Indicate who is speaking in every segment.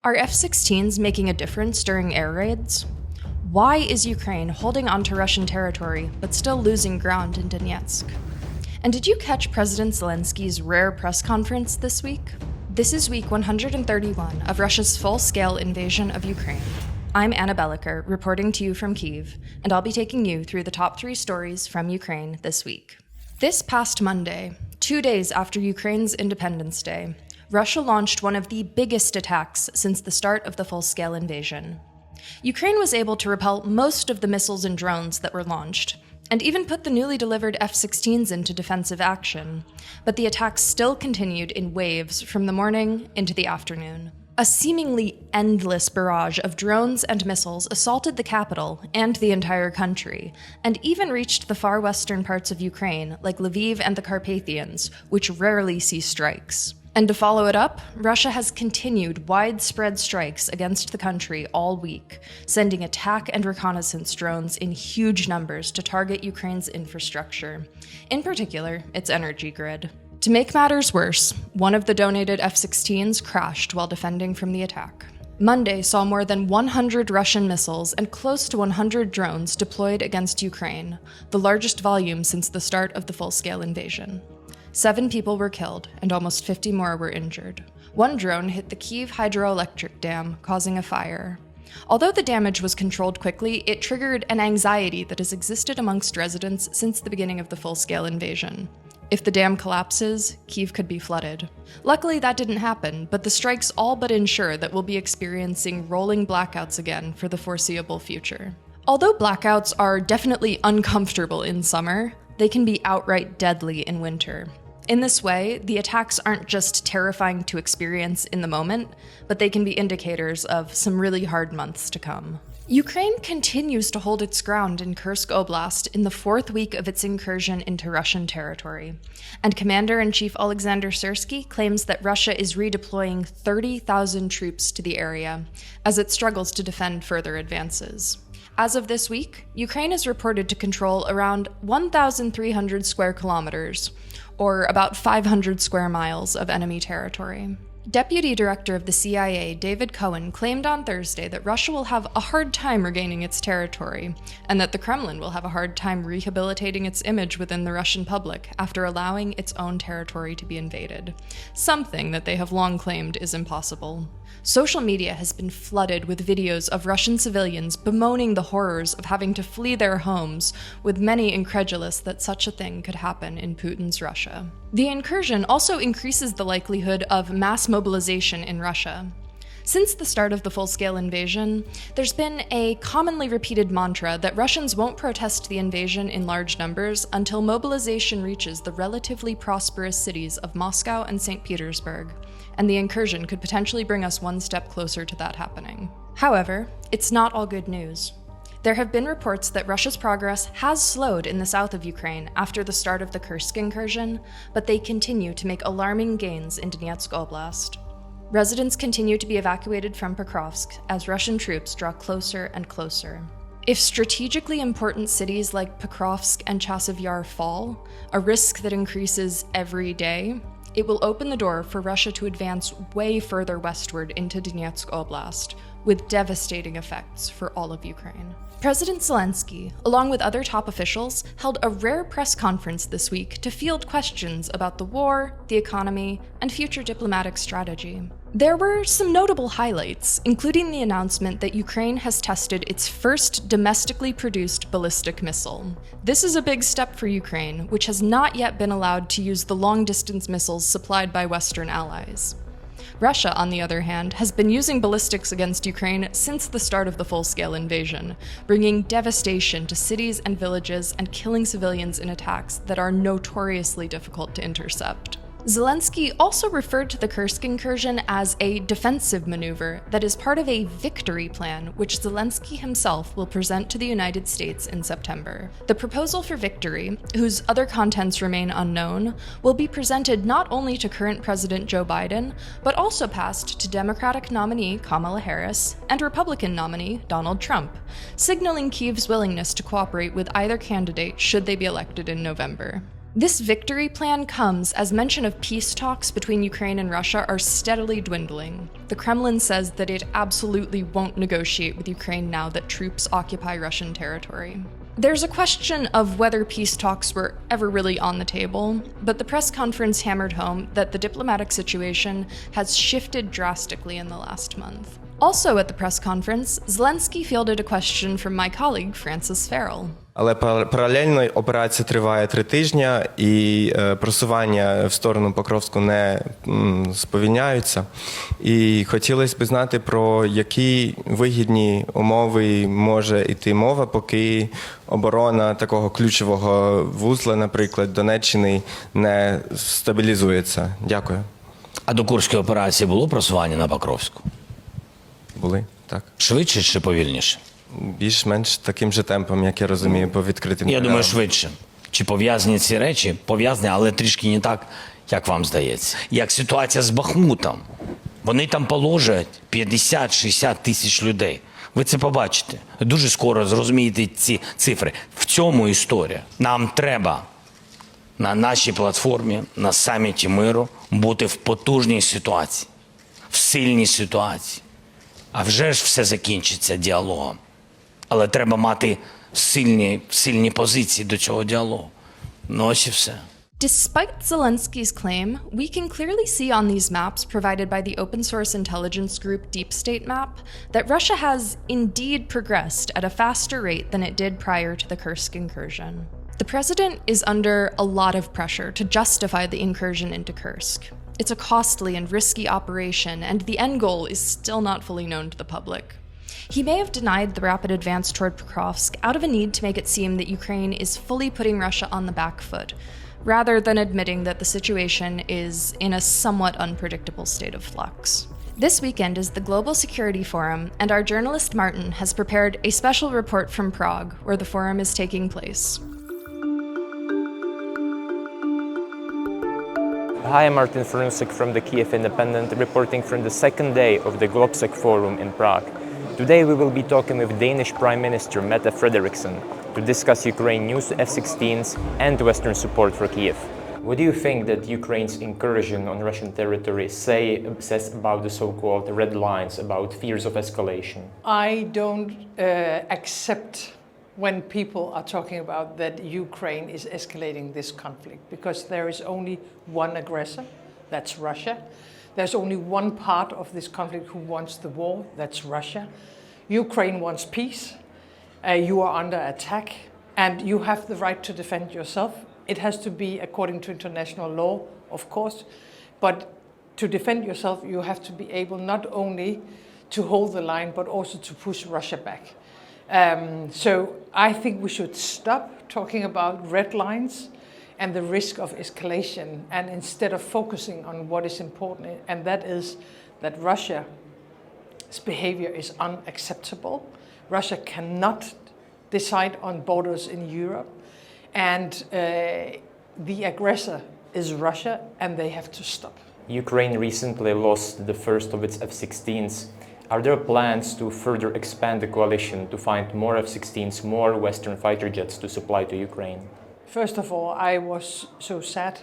Speaker 1: Are F-16s making a difference during air raids? Why is Ukraine holding onto Russian territory but still losing ground in Donetsk? And did you catch President Zelensky's rare press conference this week? This is week 131 of Russia's full-scale invasion of Ukraine. I'm Anna Belokur, reporting to you from Kyiv, and I'll be taking you through the top 3 stories from Ukraine this week. This past Monday, 2 days after Ukraine's Independence Day, Russia launched one of the biggest attacks since the start of the full-scale invasion. Ukraine was able to repel most of the missiles and drones that were launched, and even put the newly delivered F-16s into defensive action, but the attacks still continued in waves from the morning into the afternoon. A seemingly endless barrage of drones and missiles assaulted the capital and the entire country, and even reached the far western parts of Ukraine, like Lviv and the Carpathians, which rarely see strikes. And to follow it up, Russia has continued widespread strikes against the country all week, sending attack and reconnaissance drones in huge numbers to target Ukraine's infrastructure, in particular, its energy grid. To make matters worse, one of the donated F-16s crashed while defending from the attack. Monday saw more than 100 Russian missiles and close to 100 drones deployed against Ukraine, the largest volume since the start of the full-scale invasion. 7 people were killed, and almost 50 more were injured. One drone hit the Kyiv hydroelectric dam, causing a fire. Although the damage was controlled quickly, it triggered an anxiety that has existed amongst residents since the beginning of the full-scale invasion. If the dam collapses, Kyiv could be flooded. Luckily, that didn't happen, but the strikes all but ensure that we'll be experiencing rolling blackouts again for the foreseeable future. Although blackouts are definitely uncomfortable in summer, they can be outright deadly in winter. In this way, the attacks aren't just terrifying to experience in the moment, but they can be indicators of some really hard months to come. Ukraine continues to hold its ground in Kursk Oblast in the 4th week of its incursion into Russian territory, and Commander-in-Chief Alexander Syrsky claims that Russia is redeploying 30,000 troops to the area as it struggles to defend further advances. As of this week, Ukraine is reported to control around 1,300 square kilometers, or about 500 square miles of enemy territory. Deputy Director of the CIA, David Cohen, claimed on Thursday that Russia will have a hard time regaining its territory, and that the Kremlin will have a hard time rehabilitating its image within the Russian public after allowing its own territory to be invaded, something that they have long claimed is impossible. Social media has been flooded with videos of Russian civilians bemoaning the horrors of having to flee their homes, with many incredulous that such a thing could happen in Putin's Russia. The incursion also increases the likelihood of mass mobilization in Russia. Since the start of the full-scale invasion, there's been a commonly repeated mantra that Russians won't protest the invasion in large numbers until mobilization reaches the relatively prosperous cities of Moscow and St. Petersburg, and the incursion could potentially bring us one step closer to that happening. However, it's not all good news. There have been reports that Russia's progress has slowed in the south of Ukraine after the start of the Kursk incursion, but they continue to make alarming gains in Donetsk Oblast. Residents continue to be evacuated from Pokrovsk as Russian troops draw closer and closer. If strategically important cities like Pokrovsk and Chasiv Yar fall, a risk that increases every day, it will open the door for Russia to advance way further westward into Donetsk Oblast, with devastating effects for all of Ukraine. President Zelensky, along with other top officials, held a rare press conference this week to field questions about the war, the economy, and future diplomatic strategy. There were some notable highlights, including the announcement that Ukraine has tested its first domestically produced ballistic missile. This is a big step for Ukraine, which has not yet been allowed to use the long-distance missiles supplied by Western allies. Russia, on the other hand, has been using ballistics against Ukraine since the start of the full-scale invasion, bringing devastation to cities and villages and killing civilians in attacks that are notoriously difficult to intercept. Zelensky also referred to the Kursk incursion as a defensive maneuver that is part of a victory plan, which Zelensky himself will present to the United States in September. The proposal for victory, whose other contents remain unknown, will be presented not only to current President Joe Biden, but also passed to Democratic nominee Kamala Harris and Republican nominee Donald Trump, signaling Kyiv's willingness to cooperate with either candidate should they be elected in November. This victory plan comes as mention of peace talks between Ukraine and Russia are steadily dwindling. The Kremlin says that it absolutely won't negotiate with Ukraine now that troops occupy Russian territory. There's a question of whether peace talks were ever really on the table, but the press conference hammered home that the diplomatic situation has shifted drastically in the last month. Also at the press conference, Zelensky fielded a question from my colleague Francis Farrell.
Speaker 2: Але паралельно операція триває 3 тижні, і просування в сторону Покровську не сповільняються. І хотілося б знати, про які вигідні умови може йти мова, поки оборона такого ключового вузла, наприклад, Донеччини, не стабілізується. Дякую.
Speaker 3: А до Курської операції було просування на Покровську?
Speaker 2: Були, так.
Speaker 3: Швидше чи повільніше?
Speaker 2: Більш-менш таким же темпом, як я розумію, по відкритим
Speaker 3: Я
Speaker 2: каналам.
Speaker 3: думаю, швидше. Чи пов'язані ці речі? Пов'язані, але трішки не так, як вам здається. Як ситуація з Бахмутом. Вони там положать 50-60 тисяч людей. Ви це побачите. Дуже скоро зрозумієте ці цифри. В цьому історія. Нам треба на нашій платформі, на саміті миру, бути в потужній ситуації, в сильній ситуації. А вже ж все закінчиться діалогом. Але треба мати сильні позиції до цього діалогу. Ну ось і все.
Speaker 1: Despite Zelensky's claim, we can clearly see on these maps provided by the open source intelligence group Deep State Map that Russia has indeed progressed at a faster rate than it did prior to the Kursk incursion. The president is under a lot of pressure to justify the incursion into Kursk. It's a costly and risky operation, and the end goal is still not fully known to the public. He may have denied the rapid advance toward Pokrovsk out of a need to make it seem that Ukraine is fully putting Russia on the back foot, rather than admitting that the situation is in a somewhat unpredictable state of flux. This weekend is the Global Security Forum, and our journalist Martin has prepared a special report from Prague, where the forum is taking place.
Speaker 4: Hi, I'm Martin Fornusek from the Kyiv Independent, reporting from the second day of the GlobSec Forum in Prague. Today we will be talking with Danish Prime Minister Mette Frederiksen to discuss Ukraine news, F-16s and Western support for Kyiv. What do you think that Ukraine's incursion on Russian territory says about the so-called red lines, about fears of escalation?
Speaker 5: I don't accept when people are talking about that Ukraine is escalating this conflict, because there is only one aggressor, that's Russia. There's only one part of this conflict who wants the war, that's Russia. Ukraine wants peace. You are under attack and you have the right to defend yourself. It has to be according to international law, of course, but to defend yourself you have to be able not only to hold the line but also to push Russia back. So I think we should stop talking about red lines and the risk of escalation, and instead of focusing on what is important, and that is that Russia's behavior is unacceptable. Russia cannot decide on borders in Europe, and the aggressor is Russia, and they have to stop.
Speaker 4: Ukraine recently lost the first of its F-16s. Are there plans to further expand the coalition to find more F-16s, more Western fighter jets to supply to Ukraine?
Speaker 5: First of all, I was so sad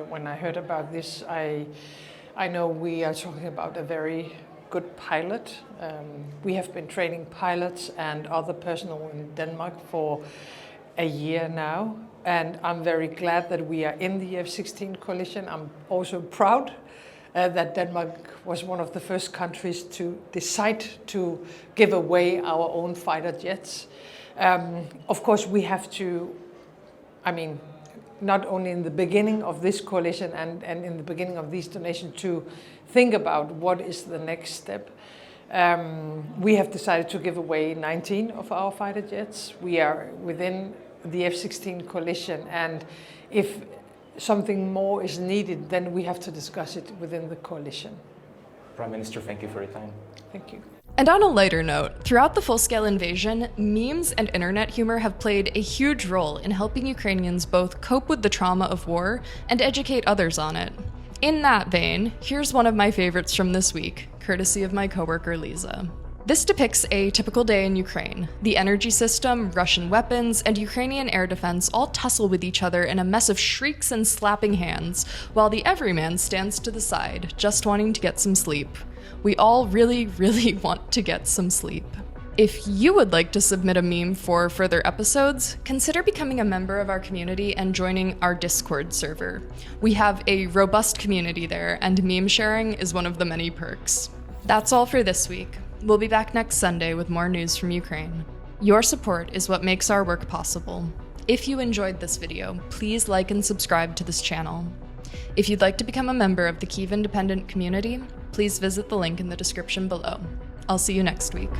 Speaker 5: when I heard about this. I know we are talking about a very good pilot. We have been training pilots and other personnel in Denmark for a year now, and I'm very glad that we are in the F-16 coalition. I'm also proud that Denmark was one of the first countries to decide to give away our own fighter jets. Of course, we have to, not only in the beginning of this coalition and in the beginning of these donations, to think about what is the next step. We have decided to give away 19 of our fighter jets. We are within the F-16 coalition, and if something more is needed, then we have to discuss it within the coalition.
Speaker 4: Prime Minister, thank you for your time.
Speaker 5: Thank you.
Speaker 1: And on a lighter note, throughout the full-scale invasion, memes and internet humor have played a huge role in helping Ukrainians both cope with the trauma of war and educate others on it. In that vein, here's one of my favorites from this week, courtesy of my coworker Lisa. This depicts a typical day in Ukraine. The energy system, Russian weapons, and Ukrainian air defense all tussle with each other in a mess of shrieks and slapping hands, while the everyman stands to the side, just wanting to get some sleep. We all really, really want to get some sleep. If you would like to submit a meme for further episodes, consider becoming a member of our community and joining our Discord server. We have a robust community there, and meme sharing is one of the many perks. That's all for this week. We'll be back next Sunday with more news from Ukraine. Your support is what makes our work possible. If you enjoyed this video, please like and subscribe to this channel. If you'd like to become a member of the Kyiv Independent community, please visit the link in the description below. I'll see you next week.